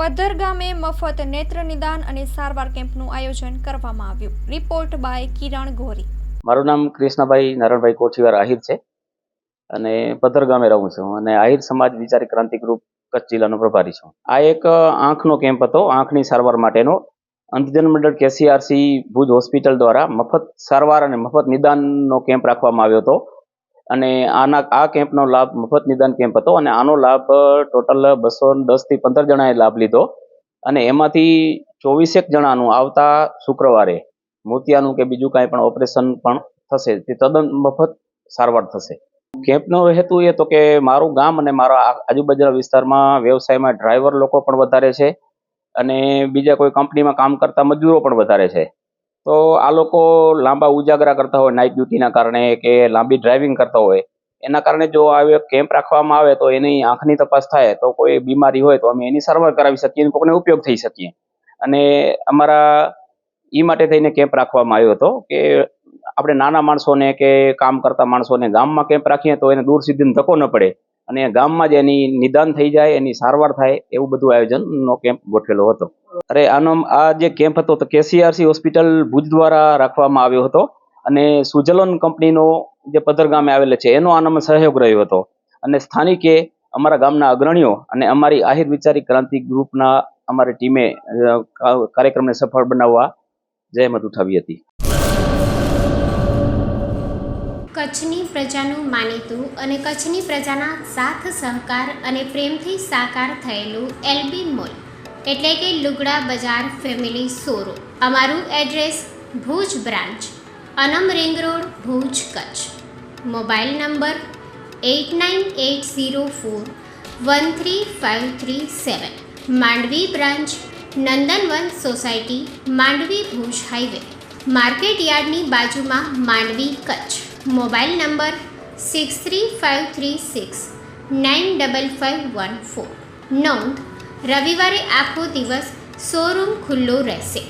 પદ્ધર ગામે મફત નેત્ર નિદાન અને સારવાર કેમ્પનું આયોજન કરવામાં આવ્યું. રિપોર્ટ બાય કિરણ ગોરી. મારું નામ કૃષ્ણભાઈ નારણભાઈ કોઠીવાર આહિર છે અને પદ્ધર ગામે રહું છું અને આહિર સમાજ વિચારી ક્રાંતિ ગ્રુપ કચ્છ જિલ્લાનો પ્રભારી છું. આ એક આંખનો કેમ્પ હતો. આંખની સારવાર માટેનો અંધજન મંડળ KCRC ભુજ હોસ્પિટલ દ્વારા મફત સારવાર અને મફત નિદાનનો કેમ્પ રાખવામાં આવ્યો હતો અને આ કેમ્પનો લાભ મફત નિદાન કેમ્પ હતો અને આનો લાભ ટોટલ 210 થી 15 જણાએ લાભ લીધો અને એમાંથી 24 જણાનું આવતા શુક્રવારે મોતિયાનું કે બીજું કાંઈ પણ ઓપરેશન પણ થશે. તે તદ્દન મફત સારવાર થશે. કેમ્પનો હેતુ એ તો કે મારું ગામ અને મારા આજુબાજુના વિસ્તારમાં વ્યવસાયમાં ડ્રાઈવર લોકો પણ વધારે છે અને બીજા કોઈ કંપનીમાં કામ કરતા મજૂરો પણ વધારે છે. તો આ લોકો લાંબા ઉજાગરા કરતા હોય નાઇટ ડ્યુટીના કારણે કે લાંબી ડ્રાઇવિંગ કરતા હોય, એના કારણે જો આ કેમ્પ રાખવામાં આવે તો એની આંખની તપાસ થાય તો કોઈ બીમારી હોય તો અમે એની સારવાર કરાવી શકીએ અને કોઈને ઉપયોગ થઈ શકીએ. અને અમારા એ માટે થઈને કેમ્પ રાખવામાં આવ્યો હતો કે આપણે નાના માણસોને કે કામ કરતા માણસોને ગામમાં કેમ્પ રાખીએ તો એને દૂર સુધીનો ધક્કો ન પડે અને ગામમાં જ એની નિદાન થઈ જાય, એની સારવાર થાય, એવું બધું આયોજનનો કેમ્પ ગોઠવેલો હતો. અરે આ જે કેમ્પ હતો તો KCRC હોસ્પિટલ ભુજ દ્વારા રાખવામાં આવ્યો હતો અને સુઝલોન કંપનીનો જે પદ્ધર ગામે આવેલ છે એનો આનામાં સહયોગ રહ્યો હતો અને સ્થાનિકે અમારા ગામના અગ્રણીઓ અને અમારી આહિર વિચારી ક્રાંતિ ગ્રુપના અમારી ટીમે કાર્યક્રમને સફળ બનાવવા જહેમત ઉઠાવી હતી. કચ્છની પ્રજાનું માનીતું અને કચ્છની પ્રજાના સાથ સહકાર અને પ્રેમથી સાકાર થયેલું LB મોલ એટલે કે લુગડા બજાર ફેમિલી શોરૂમ. અમારું address Bhuj branch, Anam ring road, Bhuj, Kutch. Mobile number 8980413537. Mandvi branch, Nandanvan society, Mandvi, Bhuj highway, market યાર્ડની બાજુમાં, માંડવી, કચ્છ. Mobile number 6353695514. નોંધ: રવિવારે આખો દિવસ શોરૂમ ખુલ્લો રહેશે.